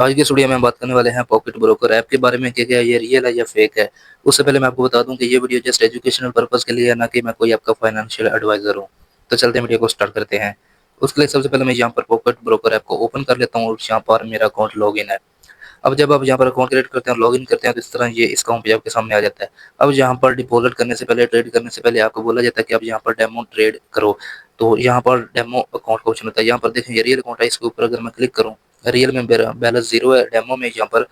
आज की इस वीडियो में हम बात करने वाले हैं पॉकेट ब्रोकर ऐप के बारे में कि क्या ये रियल है या फेक है। उससे पहले मैं आपको बता दूं कि ये वीडियो जस्ट एजुकेशनल पर्पस के लिए है, ना कि मैं कोई आपका फाइनेंशियल एडवाइजर हूं। तो चलते हैं वीडियो को स्टार्ट करते हैं। उसके लिए सबसे पहले मैं यहाँ पर पॉकेट ब्रोकर ऐप को ओपन कर लेता हूँ और यहाँ पर मेरा अकाउंट लॉग इन है। अब जब आप यहाँ पर अकाउंट क्रिएट करते हैं और लॉगिन करते हैं तो इस तरह ये इस अकाउंट पे आपके सामने आ जाता है। अब यहाँ पर डिपॉजिट करने से पहले, ट्रेड करने से पहले आपको बोला जाता है कि आप यहाँ पर डेमो ट्रेड करो। तो यहाँ पर डेमो अकाउंट का ऑप्शन होता है। यहाँ पर देखें ये रियल अकाउंट है, इसके ऊपर अगर मैं क्लिक करूँ, रियल में मेरा बैलेंस जीरो है, डेमो में यहाँ पर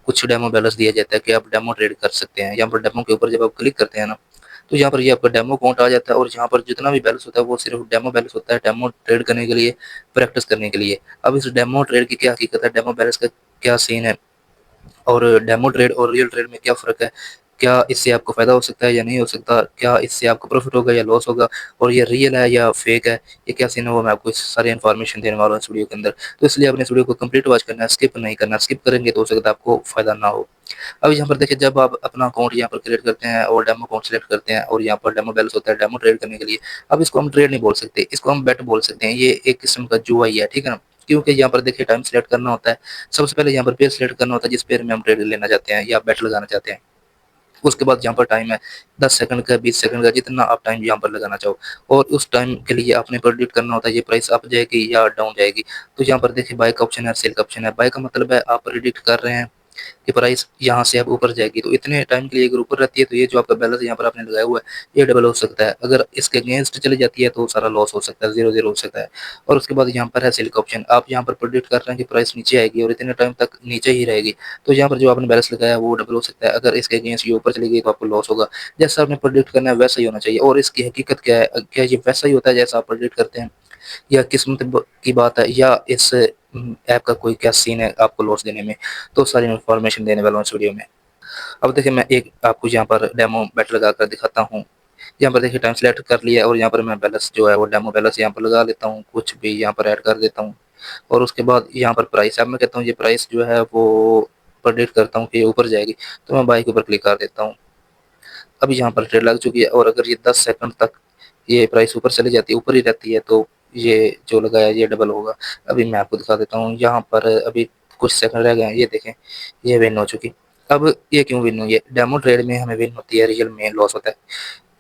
कुछ डेमो बैलेंस दिया जाता है कि आप डेमो ट्रेड कर सकते हैं। यहाँ पर डेमो के ऊपर जब आप क्लिक करते हैं ना, तो यहाँ पर ये आपका डेमो अकाउंट आ जाता है और यहाँ पर जितना भी बैलेंस होता है वो सिर्फ डेमो बैलेंस होता है, डेमो ट्रेड करने के लिए, प्रैक्टिस करने के लिए। अब इस डेमो ट्रेड की क्या हकीकत है, डेमो बैलेंस का क्या सीन है और डेमो ट्रेड और रियल ट्रेड में क्या फ़र्क है? क्या इससे आपको फ़ायदा हो सकता है या नहीं हो सकता? क्या इससे आपको प्रॉफ़िट होगा या लॉस होगा? और ये रियल है या फ़ेक है? ये क्या सीन है, वो मैं आपको इस सारी इन्फॉर्मेशन देने वाला हूँ इस वीडियो के अंदर। तो इसलिए आपने इस वीडियो को कंप्लीट वॉच करना है, स्किप नहीं करना। स्किप करेंगे तो हो सकता है आपको फ़ायदा ना हो। अब यहाँ पर देखिए, जब आप अपना अकाउंट यहाँ पर क्रिएट करते हैं और डेमो अकाउंट सेलेक्ट करते हैं और यहाँ पर डेमो बैलेंस होता है डेमो ट्रेड करने के लिए। अब इसको हम ट्रेड नहीं बोल सकते, इसको हम बेट बोल सकते हैं। ये एक किस्म का जुआ ही है, ठीक है ना? क्योंकि यहाँ पर देखिए टाइम सेलेक्ट करना होता है। सबसे पहले यहाँ पर पेयर सेलेक्ट करना होता है, जिस पेयर में हम ट्रेड लेना चाहते हैं या बेट लगाना चाहते हैं। उसके बाद यहाँ पर टाइम है 10 सेकंड का, 20 सेकंड का, जितना आप टाइम यहाँ पर लगाना चाहो। और उस टाइम के लिए आपने प्रेडिक्ट करना होता है ये प्राइस अप जाएगी या डाउन जाएगी। तो यहाँ पर देखिए बाय का ऑप्शन है, सेल का ऑप्शन है। बाय का मतलब है आप प्रेडिक्ट कर रहे हैं कि प्राइस यहाँ से अब ऊपर जाएगी, तो इतने टाइम के लिए अगर ऊपर रहती है तो ये जो आपका बैलेंस यहाँ पर आपने लगाया हुआ है ये डबल हो सकता है। अगर इसके अगेंस्ट चली जाती है तो सारा लॉस हो सकता है, जीरो जीरो हो सकता है। और उसके बाद यहाँ पर है सेल का ऑप्शन। आप यहाँ पर प्रेडिक्ट कर रहे हैं कि प्राइस नीचे आएगी और इतने टाइम तक नीचे ही रहेगी, तो यहाँ पर जो आपने बैलेंस लगाया वो डबल हो सकता है। अगर इसके अगेंस्ट ये ऊपर चली गई तो आपको लॉस होगा। जैसा आपने प्रेडिक्ट करना है वैसा ही होना चाहिए। और इसकी हकीकत क्या है, क्या ये वैसा ही होता है जैसा आप प्रेडिक्ट करते हैं, या किस्मत की बात है, या इस ऐप का कोई क्या सीन है आपको लॉस देने में? तो सारी इन्फॉर्मेशन देने वाला हूँ इस वीडियो में। अब देखिए मैं एक आपको यहाँ पर डेमो बेट लगा कर दिखाता हूँ। यहाँ पर देखिए टाइम सेलेक्ट कर लिया और यहाँ पर मैं बैलेंस जो है वो डेमो बैलेंस यहाँ पर लगा लेता हूँ, कुछ भी यहाँ पर ऐड कर देता हूँ। और उसके बाद यहाँ पर प्राइस, अब मैं कहता हूँ ये प्राइस जो है वो प्रेडिक्ट करता हूँ कि ये ऊपर जाएगी, तो मैं बाई के ऊपर क्लिक कर देता हूँ। अभी यहाँ पर ट्रेड लग चुकी है और अगर ये 10 सेकंड तक ये प्राइस ऊपर चली जाती है, ऊपर ही रहती है, तो ये जो लगाया ये डबल होगा। अभी मैं आपको दिखा देता हूँ, यहाँ पर अभी कुछ सेकंड रह गए हैं, ये देखें ये विन हो चुकी। अब ये क्यों विन हुई है? डेमो ट्रेड में हमें विन होती है, रियल में लॉस होता है।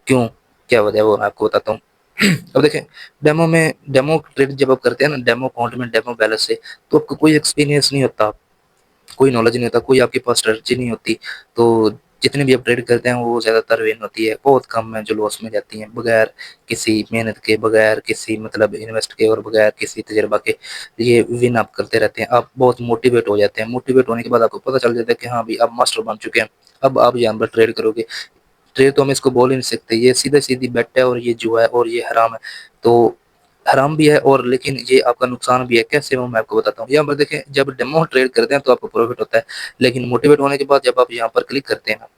क्यों, क्या वजह है वो मैं आपको बताता हूँ। अब देखें, डेमो ट्रेड जब आप करते हैं ना, डेमो अकाउंट में डेमो बैलेंस से, तो आपको कोई एक्सपीरियंस नहीं होता, कोई नॉलेज नहीं होता, कोई आपके पास स्ट्रेटजी नहीं होती। तो जितने भी आप ट्रेड करते हैं वो ज़्यादातर विन होती है, बहुत कम है जो लॉस में जाती हैं, बगैर किसी मेहनत के, बगैर किसी मतलब इन्वेस्ट के और बगैर किसी तजर्बा के। ये विन आप करते रहते हैं, आप बहुत मोटिवेट हो जाते हैं। मोटिवेट होने के बाद आपको पता चल जाता है कि हाँ भाई आप मास्टर बन चुके हैं, अब आप यहाँ पर ट्रेड करोगे। ट्रेड तो हम इसको बोल ही नहीं सकते, ये सीधा सीधी बेट है और ये जुआ है और ये हराम है। तो हराम भी है और लेकिन ये आपका नुकसान भी है। कैसे, वो मैं आपको बताता हूँ। यहाँ पर देखें, जब डेमो ट्रेड करते हैं तो आपको प्रॉफिट होता है, लेकिन मोटिवेट होने के बाद जब आप यहाँ पर क्लिक करते हैं ना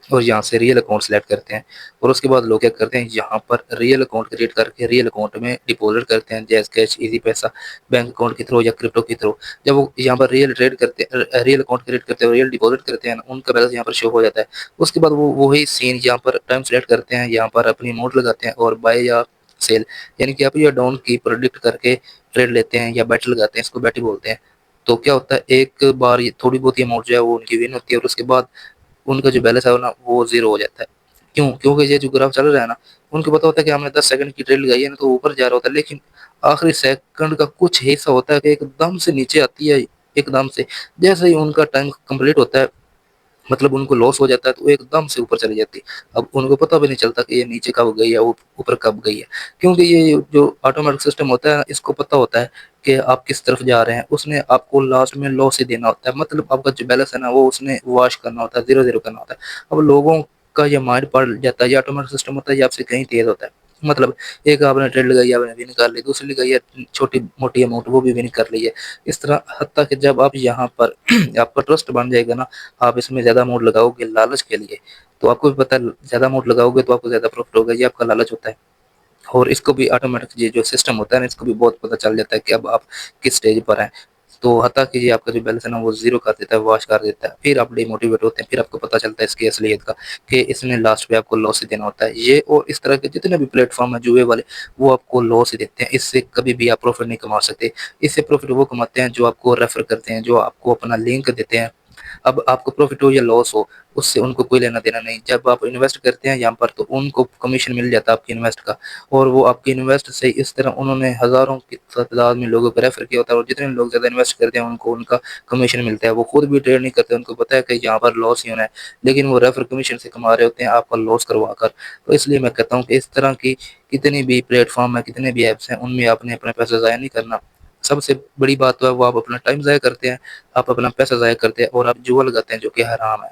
और यहाँ से रियल अकाउंट सेलेक्ट करते हैं और उसके बाद लोग क्या करते हैं, यहाँ पर रियल अकाउंट क्रिएट करके रियल अकाउंट में डिपॉजिट करते हैं, जैस कैश, इजी पैसा, बैंक अकाउंट के थ्रू या क्रिप्टो के थ्रू। जब वो यहाँ पर रियल ट्रेड करते हैं, रियल अकाउंट क्रिएट करते हैं, रियल डिपॉजिट करते हैं ना, उनका बैलेंस यहाँ पर शो हो जाता है। उसके बाद वो वही सीन यहाँ पर टाइम सेलेक्ट करते हैं, यहाँ पर अपनी अमाउंट लगाते हैं और बाय या सेल, यानी कि अप या डाउन की प्रोडिक्ट करके ट्रेड लेते हैं या बेट लगाते हैं, इसको बेट ही बोलते हैं। तो क्या होता है, एक बार ये थोड़ी बहुत अमाउंट जो है वो उनकी विन होती है और उसके बाद उनका जो बैलेंस है ना वो ज़ीरो हो जाता है। क्यों? क्योंकि ये जो ग्राफ चल रहा है ना, उनको पता होता है कि हमने 10 सेकंड की ट्रेड लगाई है ना तो ऊपर जा रहा होता है, लेकिन आखिरी सेकंड का कुछ हिस्सा होता है कि एकदम से नीचे आती है, एकदम से। जैसे ही उनका टाइम कंप्लीट होता है, मतलब उनको लॉस हो जाता है, तो वो एकदम से ऊपर चली जाती है। अब उनको पता भी नहीं चलता कि ये नीचे कब गई है, ऊपर कब गई है। क्योंकि ये जो ऑटोमेटिक सिस्टम होता है इसको पता होता है कि आप किस तरफ जा रहे हैं, उसने आपको लास्ट में लॉस ही देना होता है। मतलब आपका जो बैलेंस है ना वो उसने वॉश करना होता है, ज़ीरो ज़ीरो करना होता है। अब लोगों का ये माइंड पड़ जाता है, ये ऑटोमेटिक सिस्टम होता है, ये आपसे कहीं तेज़ होता है। मतलब एक आपने ट्रेड लगाई, आपने विन कर ली, दूसरी लगाई है छोटी-मोटी अमाउंट, वो भी विन कर ली है। इस तरह हत्ता कि जब आप यहाँ पर आपका ट्रस्ट बन जाएगा ना, आप इसमें ज़्यादा अमाउंट लगाओगे लालच के लिए, तो आपको भी पता है ज़्यादा अमाउंट लगाओगे तो आपको ज़्यादा प्रॉफ़िट होगा, ये आपका लालच होता है। और इसको भी ऑटोमेटिक ये जो सिस्टम होता है ना, इसको भी बहुत पता चल जाता है कि अब आप किस स्टेज पर हैं। तो हता कि ये आपका जो बैलेंस है ना वो ज़ीरो कर देता है, वॉश कर देता है। फिर आप डिमोटिवेट होते हैं, फिर आपको पता चलता है इसकी असलियत का कि इसने लास्ट पे आपको लॉस ही देना होता है। ये और इस तरह के जितने भी प्लेटफ़ॉर्म हैं जुए वाले, वो आपको लॉस ही देते हैं। इससे कभी भी आप प्रॉफ़िट नहीं कमा सकते। इससे प्रॉफ़िट वो कमाते हैं जो आपको रेफ़र करते हैं, जो आपको अपना लिंक देते हैं। अब आपको प्रॉफ़िट हो या लॉस हो, उससे उनको कोई लेना-देना नहीं। जब आप इन्वेस्ट करते हैं यहाँ पर तो उनको कमीशन मिल जाता है आपकी इन्वेस्ट का, और वो आपकी इन्वेस्ट से इस तरह उन्होंने हज़ारों की तादाद में लोगों को रेफ़र किया होता है, और जितने लोग ज़्यादा इन्वेस्ट करते हैं उनको उनका कमीशन मिलता है। वो खुद भी ट्रेड नहीं करते, उनको पता है कि यहाँ पर लॉस ही होना है, लेकिन वो रेफ़र कमीशन से कमा रहे होते हैं आपका लॉस करवा कर। तो इसलिए मैं कहता हूँ कि इस तरह की कितनी भी प्लेटफ़ॉर्म है, कितने भी ऐप्स हैं, उनमें आपने अपना पैसा ज़ाया नहीं करना। सबसे बड़ी बात तो है वो आप अपना टाइम ज़ाया करते हैं, आप अपना पैसा ज़ाया करते हैं और आप जुआ लगाते हैं जो कि हराम है।